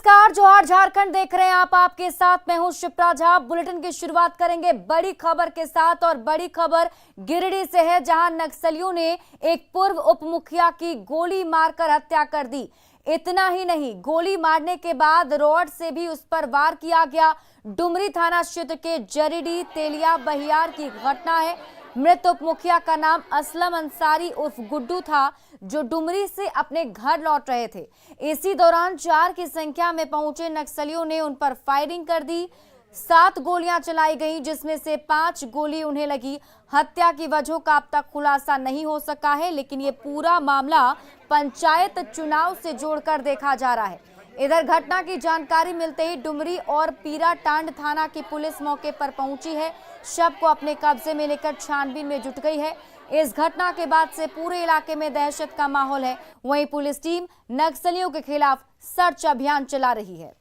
नमस्कार, जोहार झारखंड देख रहे हैं आप। आपके साथ मैं हूं शिप्रा झा। बुलेटिन की शुरुआत करेंगे बड़ी खबर के साथ और बड़ी खबर गिरिडीह से है, जहां नक्सलियों ने एक पूर्व उप मुखिया की गोली मारकर हत्या कर दी। इतना ही नहीं, गोली मारने के बाद रॉड से भी उस पर वार किया गया। डुमरी थाना क्षेत्र के जरीडीह तेलिया बहियार की घटना है। मृत उप मुखिया का नाम असलम अंसारी उर्फ गुड्डू था, जो डुमरी से अपने घर लौट रहे थे। इसी दौरान 4 की संख्या में पहुंचे नक्सलियों ने उन पर फायरिंग कर दी। 7 गोलियां चलाई गईं, जिसमें से 5 गोली उन्हें लगी। हत्या की वजहों का अब तक खुलासा नहीं हो सका है, लेकिन ये पूरा मामला पंचायत चुनाव से जोड़कर देखा जा रहा है। इधर घटना की जानकारी मिलते ही डुमरी और पीराटांड थाना की पुलिस मौके पर पहुंची है। शव को अपने कब्जे में लेकर छानबीन में जुट गई है। इस घटना के बाद से पूरे इलाके में दहशत का माहौल है। वहीं पुलिस टीम नक्सलियों के खिलाफ सर्च अभियान चला रही है।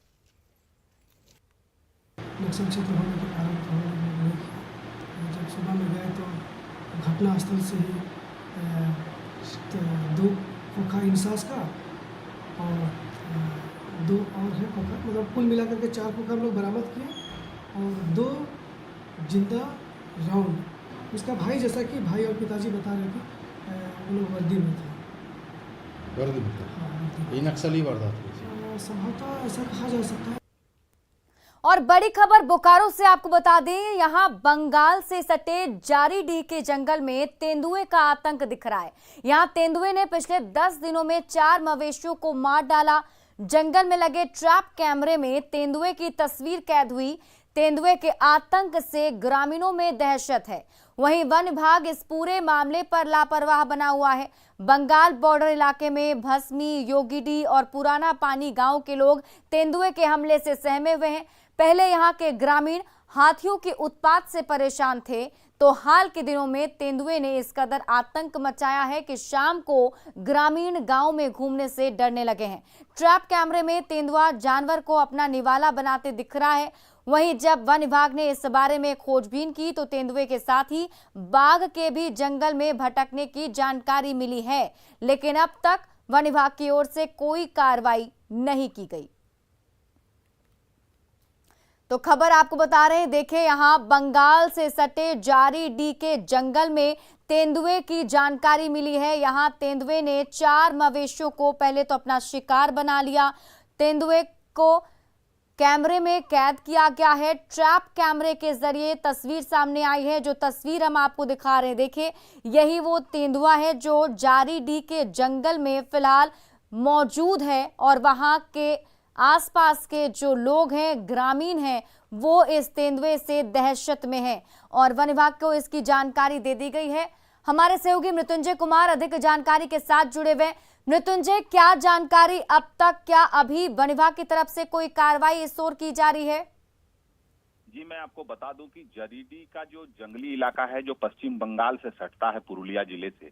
नक्सल क्षेत्र होने के कारण जब सुबह में गए तो घटनास्थल से ही 2 खोखा इंसास का और 2 और है खोखा, मतलब कुल मिलाकर के 4 खोखा हम लोग बरामद किए और 2 जिंदा राउंड। उसका भाई, जैसा कि भाई और पिताजी बता रहे थे, वो लोग वर्दी में थे। वर्दी में थे? हाँ, ये नक्सली वारदात हुई। संभवतः ऐसा कहा जा सकता है। और बड़ी खबर बोकारो से आपको बता दें, यहां बंगाल से सटे जारीडीह के जंगल में तेंदुए का आतंक दिख रहा है। यहां तेंदुए ने पिछले 10 दिनों में 4 मवेशियों को मार डाला। जंगल में लगे ट्रैप कैमरे में तेंदुए की तस्वीर कैद हुई। तेंदुए के आतंक से ग्रामीणों में दहशत है। वहीं वन विभाग इस पूरे मामले पर लापरवाह बना हुआ है। बंगाल बॉर्डर इलाके में भस्मी, योगीडीह और पुराना पानी गांव के लोग तेंदुए के हमले से सहमे हुए हैं। पहले यहां के ग्रामीण हाथियों के उत्पात से परेशान थे, तो हाल के दिनों में तेंदुए ने इस कदर आतंक मचाया है कि शाम को ग्रामीण गांव में घूमने से डरने लगे हैं। ट्रैप कैमरे में तेंदुआ जानवर को अपना निवाला बनाते दिख रहा है। वहीं जब वन विभाग ने इस बारे में खोजबीन की तो तेंदुए के साथ ही बाघ के भी जंगल में भटकने की जानकारी मिली है, लेकिन अब तक वन विभाग की ओर से कोई कार्रवाई नहीं की गई। तो खबर आपको बता रहे हैं, देखिए यहां बंगाल से सटे जारीडीह के जंगल में तेंदुए की जानकारी मिली है। यहां तेंदुए ने 4 मवेशियों को पहले तो अपना शिकार बना लिया। तेंदुए को कैमरे में कैद किया गया है। ट्रैप कैमरे के जरिए तस्वीर सामने आई है। जो तस्वीर हम आपको दिखा रहे हैं, देखिए यही वो तेंदुआ है जो जारीडीह के जंगल में फिलहाल मौजूद है और वहां के आसपास के जो लोग हैं, ग्रामीण हैं, वो इस तेंदुए से दहशत में हैं और वन विभाग को इसकी जानकारी दे दी गई है। हमारे सहयोगी मृत्युंजय कुमार अधिक जानकारी के साथ जुड़े हुए। मृत्युंजय, क्या जानकारी अब तक, क्या अभी वन विभाग की तरफ से कोई कार्रवाई इस ओर की जा रही है? जी, मैं आपको बता दूं कि जरीडीह का जो जंगली इलाका है, जो पश्चिम बंगाल से सटता है पुरुलिया जिले से,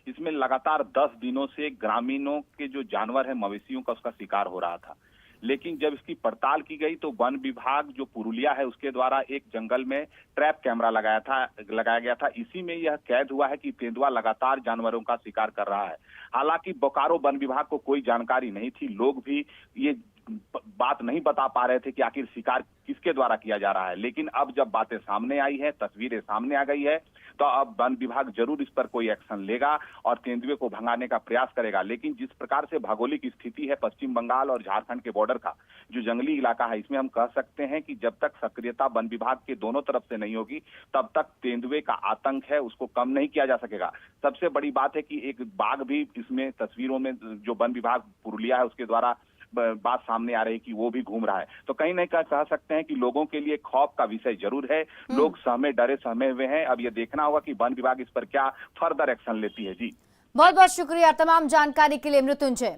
इसमें लगातार 10 दिनों से ग्रामीणों के जो जानवर है, मवेशियों का, उसका शिकार हो रहा था। लेकिन जब इसकी पड़ताल की गई तो वन विभाग जो पुरुलिया है उसके द्वारा एक जंगल में ट्रैप कैमरा लगाया गया था। इसी में यह कैद हुआ है कि तेंदुआ लगातार जानवरों का शिकार कर रहा है। हालांकि बोकारो वन विभाग को कोई जानकारी नहीं थी। लोग भी ये बात नहीं बता पा रहे थे कि आखिर शिकार किसके द्वारा किया जा रहा है। लेकिन अब जब बातें सामने आई है, तस्वीरें सामने आ गई है, तो अब वन विभाग जरूर इस पर कोई एक्शन लेगा और तेंदुए को भगाने का प्रयास करेगा। लेकिन जिस प्रकार से भौगोलिक स्थिति है पश्चिम बंगाल और झारखंड के बॉर्डर का जो जंगली इलाका है, इसमें हम कह सकते हैं कि जब तक सक्रियता वन विभाग के दोनों तरफ से नहीं होगी, तब तक तेंदुए का आतंक है उसको कम नहीं किया जा सकेगा। सबसे बड़ी बात है कि एक बाघ भी इसमें तस्वीरों में जो वन विभाग पुरुलिया है उसके द्वारा बात सामने आ रही है कि वो भी घूम रहा है। तो कहीं ना कहीं कह सकते हैं कि लोगों के लिए खौफ का विषय जरूर है। लोग सहमे डरे सहमे हुए हैं। अब ये देखना होगा कि वन विभाग इस पर क्या फर्दर एक्शन लेती है। जी, बहुत बहुत शुक्रिया तमाम जानकारी के लिए मृत्युंजय।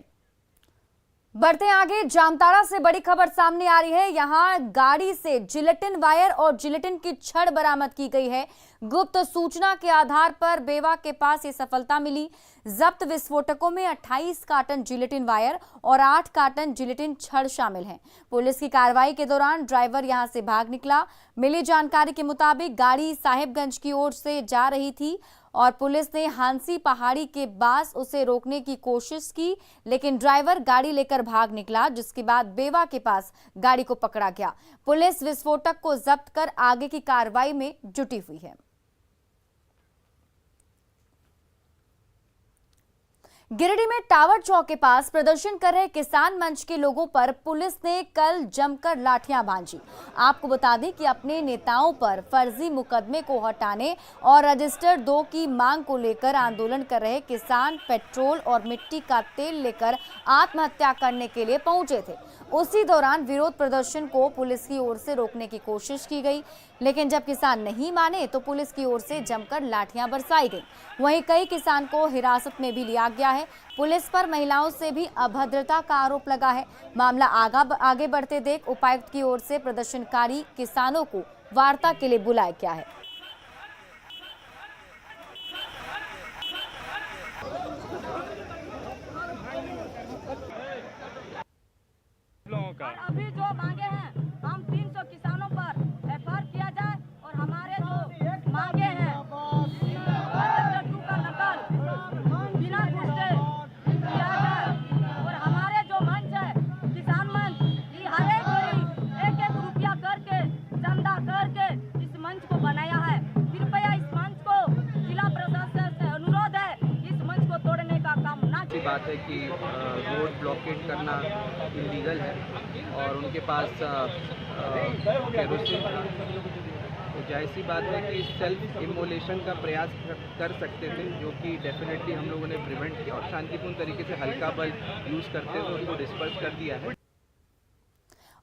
बढ़ते आगे, जामताड़ा से बड़ी खबर सामने आ रही है। यहां गाड़ी से जिलेटिन वायर और जिलेटिन की छड़ बरामद की गई है। गुप्त सूचना के आधार पर बेवा के पास ये सफलता मिली। जब्त विस्फोटकों में 28 कार्टन जिलेटिन वायर और 8 कार्टन जिलेटिन छड़ शामिल हैं। पुलिस की कार्रवाई के दौरान ड्राइवर यहां से भाग निकला। मिली जानकारी के मुताबिक गाड़ी साहिबगंज की ओर से जा रही थी और पुलिस ने हांसी पहाड़ी के पास उसे रोकने की कोशिश की, लेकिन ड्राइवर गाड़ी लेकर भाग निकला, जिसके बाद बेवा के पास गाड़ी को पकड़ा गया। पुलिस विस्फोटक को जब्त कर आगे की कार्रवाई में जुटी हुई है। गिरिडीह में टावर चौक के पास प्रदर्शन कर रहे किसान मंच के लोगों पर पुलिस ने कल जमकर लाठियां भांजी। आपको बता दें कि अपने नेताओं पर फर्जी मुकदमे को हटाने और रजिस्टर 2 की मांग को लेकर आंदोलन कर रहे किसान पेट्रोल और मिट्टी का तेल लेकर आत्महत्या करने के लिए पहुंचे थे। उसी दौरान विरोध प्रदर्शन को पुलिस की ओर से रोकने की कोशिश की गई, लेकिन जब किसान नहीं माने तो पुलिस की ओर से जमकर लाठियां बरसाई गई। वहीं कई किसान को हिरासत में भी लिया गया है। पुलिस पर महिलाओं से भी अभद्रता का आरोप लगा है। मामला आगे बढ़ते देख उपायुक्त की ओर से प्रदर्शनकारी किसानों को वार्ता के लिए बुलाया गया है। और अभी जो मांगे हैं, हम 300 किसानों पर एफआईआर किया जाए और हमारे जो मांगे हैं रजिस्टर 2 का नकल बिना पूछे किया जाए और हमारे जो मंच है किसान मंच, ये हर एक रुपया करके चंदा करके इस मंच को बनाया है। कृपया इस मंच को जिला प्रशासन से अनुरोध है, इस मंच को तोड़ने का काम ना की बात है कि रोड ब्लॉकेट करना इलीगल है और उनके पास केरोसिन था, तो जाहिर सी बात है कि सेल्फ इमोलेशन का प्रयास कर सकते थे, जो कि डेफिनेटली हम लोगों ने प्रिवेंट किया और शांतिपूर्ण तरीके से हल्का बल यूज़ करते थे, उसको डिस्पर्स कर दिया है।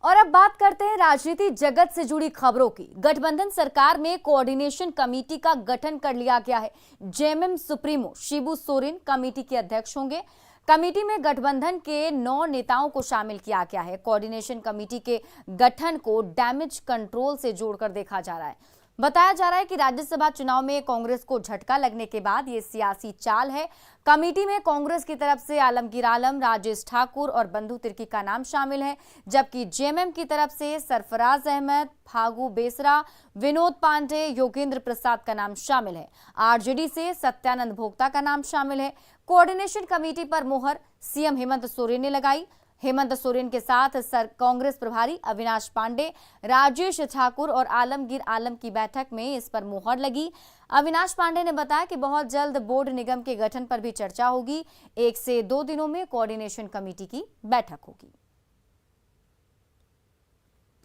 और अब बात करते हैं राजनीति जगत से जुड़ी खबरों की। गठबंधन सरकार में कोऑर्डिनेशन कमेटी का गठन कर लिया गया है। JMM supremo Shibu Soren committee के अध्यक्ष होंगे। कमेटी में गठबंधन के 9 नेताओं को शामिल किया गया है। कोऑर्डिनेशन कमेटी के गठन को डैमेज कंट्रोल से जोड़कर देखा जा रहा है। बताया जा रहा है कि राज्यसभा चुनाव में कांग्रेस को झटका लगने के बाद ये सियासी चाल है। कमेटी में कांग्रेस की तरफ से आलमगीर आलम, राजेश ठाकुर और बंधु तिर्की का नाम शामिल है, जबकि जेएमएम की तरफ से सरफराज अहमद, फागू बेसरा, विनोद पांडे, योगेंद्र प्रसाद का नाम शामिल है। आरजेडी से सत्यानंद भोक्ता का नाम शामिल है। कोऑर्डिनेशन कमेटी पर मोहर सीएम हेमंत सोरेन ने लगाई। हेमंत सोरेन के साथ कांग्रेस प्रभारी अविनाश पांडे, राजेश ठाकुर और आलमगीर आलम की बैठक में इस पर मुहर लगी। अविनाश पांडे ने बताया कि बहुत जल्द बोर्ड निगम के गठन पर भी चर्चा होगी। 1 से 2 दिनों में कोऑर्डिनेशन कमेटी की बैठक होगी।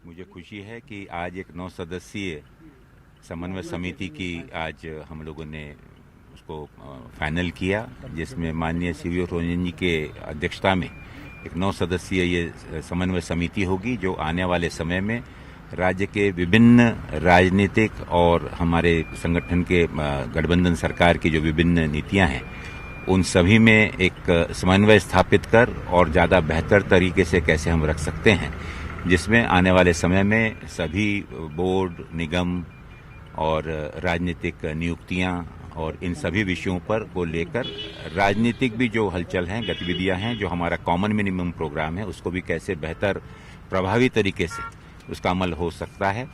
मुझे खुशी है कि आज एक 9 सदस्यीय समन्वय समिति की आज हम लोगों ने उसको फाइनल किया, जिसमें माननीय सीवी रंजन जी के अध्यक्षता में एक 9 सदस्यीय ये समन्वय समिति होगी, जो आने वाले समय में राज्य के विभिन्न राजनीतिक और हमारे संगठन के गठबंधन सरकार की जो विभिन्न नीतियां हैं, उन सभी में एक समन्वय स्थापित कर और ज़्यादा बेहतर तरीके से कैसे हम रख सकते हैं, जिसमें आने वाले समय में सभी बोर्ड, निगम और राजनीतिक नियुक्तियां और इन सभी विषयों पर को लेकर राजनीतिक भी जो हलचल हैं, गतिविधियां हैं, जो हमारा कॉमन मिनिमम प्रोग्राम है, उसको भी कैसे बेहतर प्रभावी तरीके से उसका अमल हो सकता है।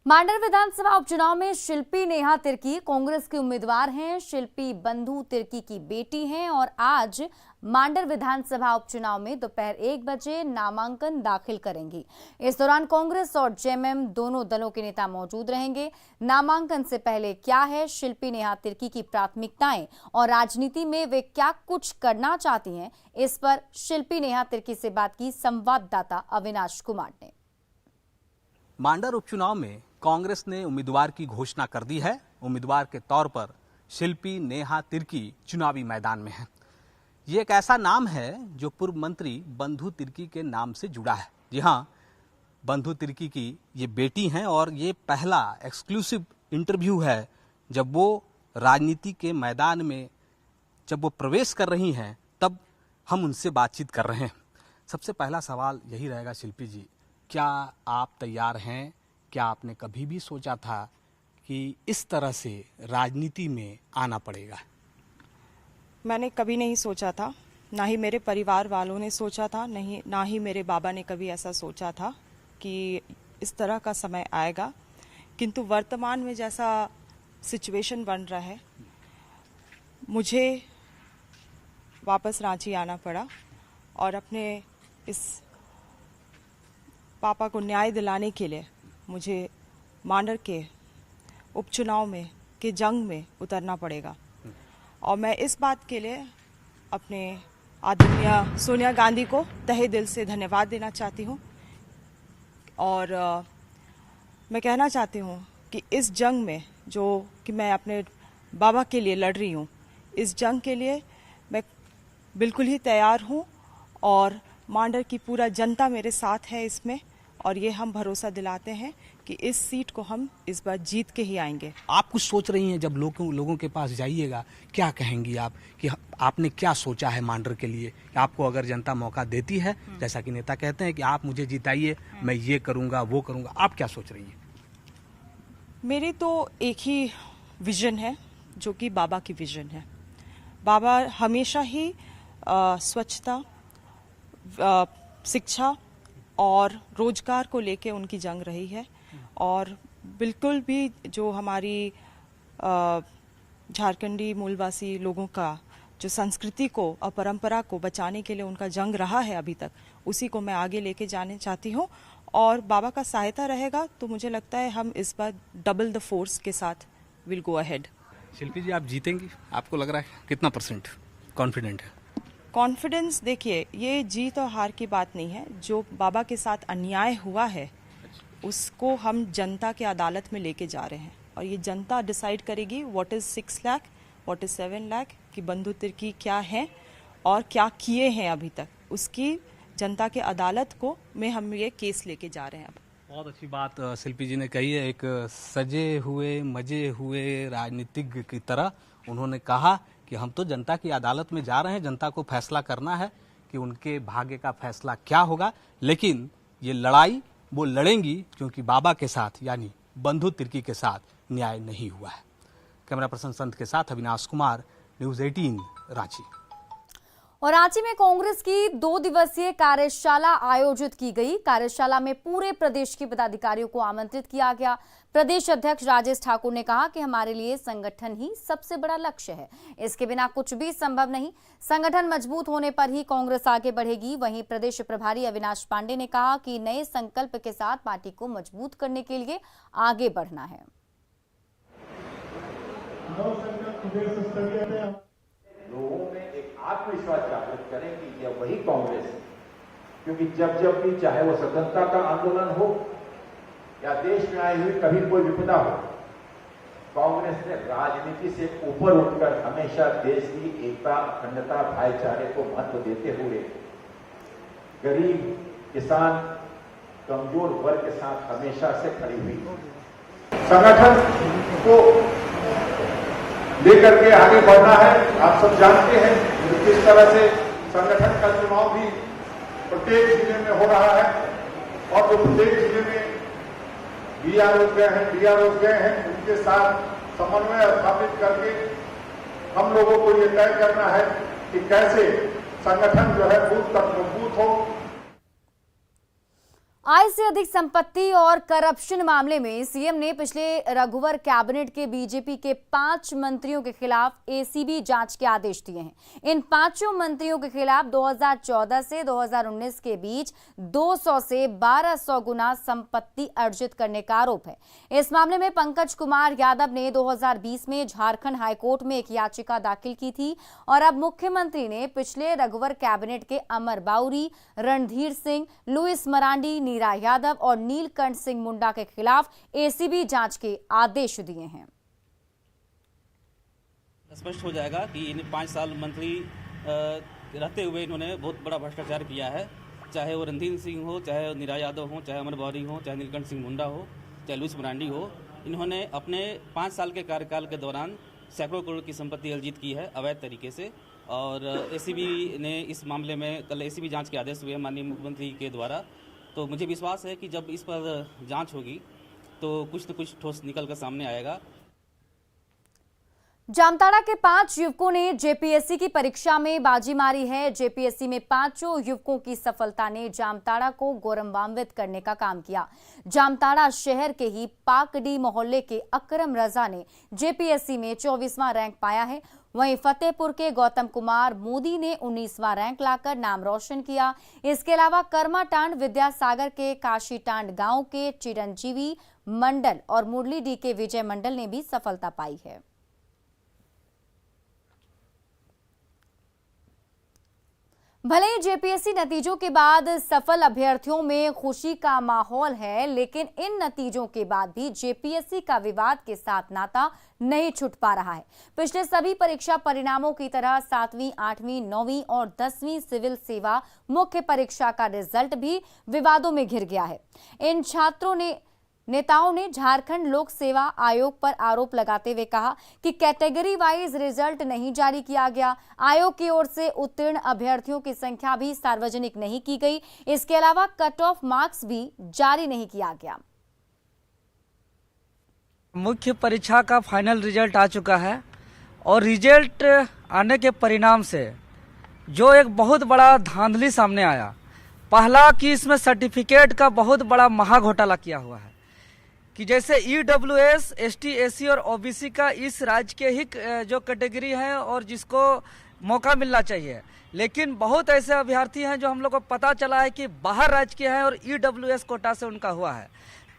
मांडर विधानसभा उपचुनाव में शिल्पी नेहा तिर्की कांग्रेस की उम्मीदवार हैं। शिल्पी बंधु तिर्की की बेटी हैं और आज मांडर विधानसभा उपचुनाव में दोपहर 1 बजे नामांकन दाखिल करेंगी। इस दौरान कांग्रेस और जेएमएम दोनों दलों के नेता मौजूद रहेंगे। नामांकन से पहले क्या है शिल्पी नेहा तिर्की की प्राथमिकताएं और राजनीति में वे क्या कुछ करना चाहती हैं, इस पर शिल्पी नेहा तिर्की से बात की संवाददाता अविनाश कुमार ने। मांडर उपचुनाव में कांग्रेस ने उम्मीदवार की घोषणा कर दी है। उम्मीदवार के तौर पर शिल्पी नेहा तिर्की चुनावी मैदान में है। ये एक ऐसा नाम है जो पूर्व मंत्री बंधु तिर्की के नाम से जुड़ा है। जी हाँ, बंधु तिर्की की ये बेटी हैं और ये पहला एक्सक्लूसिव इंटरव्यू है जब वो राजनीति के मैदान में जब वो प्रवेश कर रही हैं, तब हम उनसे बातचीत कर रहे हैं। सबसे पहला सवाल यही रहेगा, शिल्पी जी, क्या आप तैयार हैं? क्या आपने कभी भी सोचा था कि इस तरह से राजनीति में आना पड़ेगा? मैंने कभी नहीं सोचा था, ना ही मेरे परिवार वालों ने सोचा था, ना ही मेरे बाबा ने कभी ऐसा सोचा था कि इस तरह का समय आएगा। किंतु वर्तमान में जैसा सिचुएशन बन रहा है, मुझे वापस रांची आना पड़ा और अपने इस पापा को न्याय दिलाने के लिए मुझे मांडर के उपचुनाव में के जंग में उतरना पड़ेगा। और मैं इस बात के लिए अपने आदरणीय सोनिया गांधी को तहे दिल से धन्यवाद देना चाहती हूँ। और मैं कहना चाहती हूँ कि इस जंग में जो कि मैं अपने बाबा के लिए लड़ रही हूँ, इस जंग के लिए मैं बिल्कुल ही तैयार हूँ और मांडर की पूरा जनता मेरे साथ है इसमें। और ये हम भरोसा दिलाते हैं कि इस सीट को हम इस बार जीत के ही आएंगे। आप कुछ सोच रही हैं, जब लोगों के पास जाइएगा क्या कहेंगी आप कि आपने क्या सोचा है मांडर के लिए, कि आपको अगर जनता मौका देती है, जैसा कि नेता कहते हैं कि आप मुझे जिताइए, मैं ये करूंगा वो करूंगा, आप क्या सोच रही हैं? मेरी तो एक ही विजन है जो कि बाबा की विजन है। बाबा हमेशा ही स्वच्छता, शिक्षा और रोजगार को लेके उनकी जंग रही है। और बिल्कुल भी जो हमारी झारखंडी मूलवासी लोगों का जो संस्कृति को और परंपरा को बचाने के लिए उनका जंग रहा है अभी तक, उसी को मैं आगे लेके जाने चाहती हूँ। और बाबा का सहायता रहेगा तो मुझे लगता है हम इस बार डबल द फोर्स के साथ विल गो अहेड। शिल्पी जी, आप जीतेंगी? आपको लग रहा है कितना % कॉन्फिडेंट है? कॉन्फिडेंस, देखिए, ये जीत और हार की बात नहीं है। जो बाबा के साथ अन्याय हुआ है उसको हम जनता के अदालत में लेके जा रहे हैं और ये जनता डिसाइड करेगी what is 6 lakh, what is 7 lakh कि बंधु तिर्की क्या है और क्या किए हैं अभी तक। उसकी जनता के अदालत को में हम ये केस लेके जा रहे हैं। अब बहुत अच्छी बात शिल्पी जी ने कही है। एक सजे हुए मजे हुए राजनीतिज्ञ की तरह उन्होंने कहा कि हम तो जनता की अदालत में जा रहे हैं, जनता को फैसला करना है कि उनके भाग्य का फैसला क्या होगा। लेकिन ये लड़ाई वो लड़ेंगी क्योंकि बाबा के साथ यानी बंधु तिर्की के साथ न्याय नहीं हुआ है। कैमरा पर्सन संत के साथ अविनाश कुमार, न्यूज़ 18 रांची। और रांची में कांग्रेस की 2 दिवसीय कार्यशाला आयोजित की गई। कार्यशाला में पूरे प्रदेश के पदाधिकारियों को आमंत्रित किया गया। प्रदेश अध्यक्ष राजेश ठाकुर ने कहा कि हमारे लिए संगठन ही सबसे बड़ा लक्ष्य है, इसके बिना कुछ भी संभव नहीं। संगठन मजबूत होने पर ही कांग्रेस आगे बढ़ेगी। वहीं प्रदेश प्रभारी अविनाश पांडे ने कहा कि नए संकल्प के साथ पार्टी को मजबूत करने के लिए आगे बढ़ना है। लोगों में एक आत्मविश्वास जागृत करें कि यह वही कांग्रेस है, क्योंकि जब जब भी, चाहे वो स्वतंत्रता का आंदोलन हो या देश में आई हुई कभी कोई विपदा हो, कांग्रेस ने राजनीति से ऊपर उठकर हमेशा देश की एकता, अखंडता, भाईचारे को महत्व देते हुए गरीब, किसान, कमजोर वर्ग के साथ हमेशा से खड़ी हुई। संगठन को लेकर के आगे बढ़ना है। आप सब जानते हैं कि किस तरह से संगठन का चुनाव भी प्रत्येक जिले में हो रहा है और जो प्रत्येक जिले में बीआरओ गए हैं, डीआरओ गए हैं, उनके साथ समन्वय स्थापित करके हम लोगों को ये तय करना है कि कैसे संगठन जो है बूथ तक मजबूत हो। आय से अधिक संपत्ति और करप्शन मामले में सीएम ने पिछले रघुवर कैबिनेट के बीजेपी के 5 मंत्रियों के खिलाफ एसीबी जांच के आदेश दिए हैं। इन 5 मंत्रियों के खिलाफ 2014 से 2019 के बीच 200 से 1200 गुना संपत्ति अर्जित करने का आरोप है। इस मामले में पंकज कुमार यादव ने 2020 में झारखंड हाईकोर्ट में एक याचिका दाखिल की थी और अब मुख्यमंत्री ने पिछले रघुवर कैबिनेट के अमर बाउरी, रणधीर सिंह, लुइस मरांडी, नीरा यादव और नीलकंठ सिंह मुंडा के खिलाफ एसीबी जांच के आदेश दिए हैं। स्पष्ट हो जाएगा कि इन 5 साल मंत्री रहते हुए इन्होंने बहुत बड़ा भ्रष्टाचार किया है, चाहे वो रणधीर सिंह हो, चाहे नीरा यादव हो, चाहे अमर बाउरी हो, चाहे नीलकंठ सिंह मुंडा हो, चाहे लुइस मरांडी हो। इन्होंने अपने 5 साल के कार्यकाल के दौरान सैकड़ों करोड़ की संपत्ति अर्जित की है अवैध तरीके से। और एसीबी ने इस मामले में कल एसीबी जांच के आदेश हुए माननीय मुख्यमंत्री के द्वारा। तो मुझे विश्वास है कि जब इस पर जांच होगी तो कुछ न कुछ ठोस निकल कर सामने आएगा। जामताड़ा के 5 युवकों ने जेपीएससी की परीक्षा में बाजी मारी है। जेपीएससी में 5 युवकों की सफलता ने जामताड़ा को गौरवान्वित करने का काम किया। जामताड़ा शहर के ही पाकडी मोहल्ले के अकरम रजा ने जेपीएससी में 24वां रैंक पाया है। वहीं फतेहपुर के गौतम कुमार मोदी ने 19वां रैंक लाकर नाम रोशन किया। इसके अलावा कर्माटांड विद्यासागर के काशीटांड गांव के चिरंजीवी मंडल और मुरली डी के विजय मंडल ने भी सफलता पाई है। भले ही जेपीएससी नतीजों के बाद सफल अभ्यर्थियों में खुशी का माहौल है, लेकिन इन नतीजों के बाद भी जेपीएससी का विवाद के साथ नाता नहीं छूट पा रहा है। पिछले सभी परीक्षा परिणामों की तरह 7वीं, 8वीं, 9वीं और 10वीं सिविल सेवा मुख्य परीक्षा का रिजल्ट भी विवादों में घिर गया है। इन नेताओं ने झारखंड लोक सेवा आयोग पर आरोप लगाते हुए कहा कि कैटेगरी वाइज रिजल्ट नहीं जारी किया गया। आयोग की ओर से उत्तीर्ण अभ्यर्थियों की संख्या भी सार्वजनिक नहीं की गई। इसके अलावा कट ऑफ मार्क्स भी जारी नहीं किया गया। मुख्य परीक्षा का फाइनल रिजल्ट आ चुका है और रिजल्ट आने के परिणाम से जो एक बहुत बड़ा धांधली सामने आया, पहला कि इसमें सर्टिफिकेट का बहुत बड़ा महाघोटाला किया हुआ है कि जैसे ईडब्ल्यूएस, एसटी, एससी और ओबीसी का इस राज्य के ही जो कैटेगरी है और जिसको मौका मिलना चाहिए, लेकिन बहुत ऐसे अभ्यर्थी हैं जो हम लोग को पता चला है कि बाहर राज्य के हैं और ईडब्ल्यूएस कोटा से उनका हुआ है।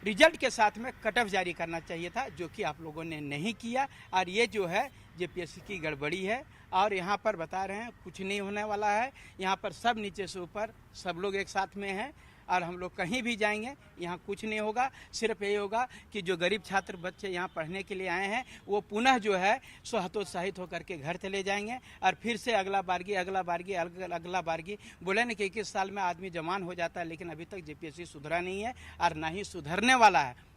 रिजल्ट के साथ में कट ऑफ जारी करना चाहिए था, जो कि आप लोगों ने नहीं किया और ये जो है जेपीएससी की गड़बड़ी है। और यहाँ पर बता रहे हैं कुछ नहीं होने वाला है। यहाँ पर सब नीचे से ऊपर सब लोग एक साथ में हैं और हम लोग कहीं भी जाएंगे यहाँ कुछ नहीं होगा। सिर्फ यही होगा कि जो गरीब छात्र बच्चे यहाँ पढ़ने के लिए आए हैं वो पुनः जो है सो हतोत्साहित होकर के घर चले जाएंगे और फिर से अगला बारगी बोले न कि 21 साल में आदमी जवान हो जाता है, लेकिन अभी तक जेपीएससी सुधरा नहीं है और ना ही सुधरने वाला है।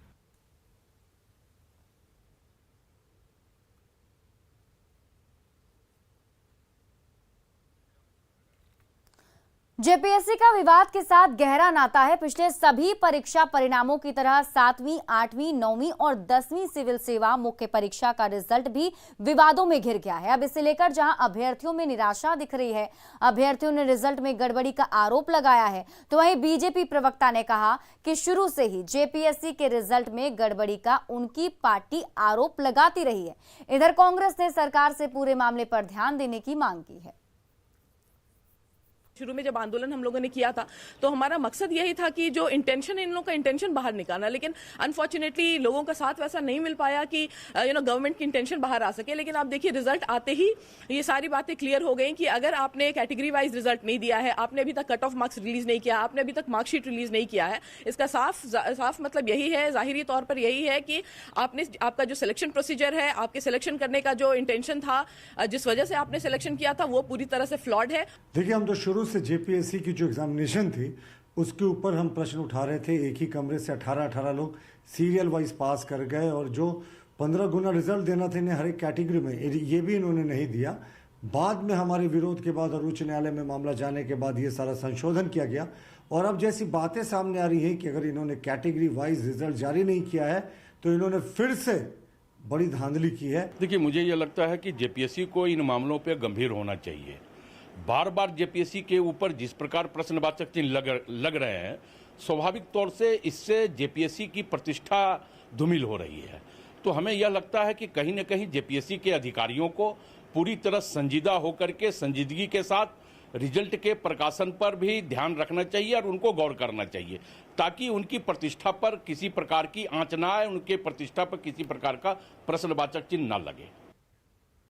जेपीएससी का विवाद के साथ गहरा नाता है। पिछले सभी परीक्षा परिणामों की तरह 7वीं, 8वीं, 9वीं और 10वीं सिविल सेवा मुख्य परीक्षा का रिजल्ट भी विवादों में घिर गया है। अब इसे लेकर जहां अभ्यर्थियों में निराशा दिख रही है, अभ्यर्थियों ने रिजल्ट में गड़बड़ी का आरोप लगाया है, तो वहीं बीजेपी प्रवक्ता ने कहा कि शुरू से ही जेपीएससी के रिजल्ट में गड़बड़ी का उनकी पार्टी आरोप लगाती रही है। इधर कांग्रेस ने सरकार से पूरे मामले पर ध्यान देने की मांग की है। शुरू में जब आंदोलन हम लोगों ने किया था तो हमारा मकसद यही था कि जो इंटेंशन, इन लोगों का इंटेंशन बाहर निकालना, लेकिन अनफॉर्चुनेटली लोगों का साथ वैसा नहीं मिल पाया कि गवर्नमेंट की इंटेंशन बाहर आ सके। लेकिन आप देखिए रिजल्ट आते ही ये सारी बातें क्लियर हो गई कि अगर आपने कैटेगरी वाइज रिजल्ट नहीं दिया है, आपने अभी तक कट ऑफ मार्क्स रिलीज नहीं किया, आपने अभी तक मार्कशीट रिलीज नहीं किया है, इसका साफ मतलब यही है, जाहिरी तौर पर यही है कि आपका जो सिलेक्शन प्रोसीजर है, आपके सिलेक्शन करने का जो इंटेंशन था, जिस वजह से आपने सिलेक्शन किया था, वो पूरी तरह से फ्लॉड है। देखिए, हम तो शुरू से जेपीएससी की जो एग्जामिनेशन थी उसके ऊपर हम प्रश्न उठा रहे थे। एक ही कमरे से 18 लोग सीरियल वाइज पास कर गए और जो 15 गुना रिजल्ट देना था इन्हें हर एक कैटेगरी में, ये भी इन्होंने नहीं दिया। बाद में हमारे विरोध के बाद और उच्च न्यायालय में मामला जाने के बाद ये सारा संशोधन किया गया और अब जैसी बातें सामने आ रही हैं कि अगर इन्होंने कैटेगरी वाइज रिजल्ट जारी नहीं किया है तो इन्होंने फिर से बड़ी धांधली की है। देखिए, मुझे ये लगता है कि जेपीएससी को इन मामलों पर गंभीर होना चाहिए। बार बार जेपीएससी के ऊपर जिस प्रकार प्रश्नवाचक चिन्ह लग रहे हैं, स्वाभाविक तौर से इससे जेपीएससी की प्रतिष्ठा धूमिल हो रही है। तो हमें यह लगता है कि कहीं न कहीं जेपीएससी के अधिकारियों को पूरी तरह संजीदा होकर के संजीदगी के साथ रिजल्ट के प्रकाशन पर भी ध्यान रखना चाहिए और उनको गौर करना चाहिए, ताकि उनकी प्रतिष्ठा पर किसी प्रकार की आंच न आए, उनके प्रतिष्ठा पर किसी प्रकार का प्रश्नवाचक चिन्ह न लगे।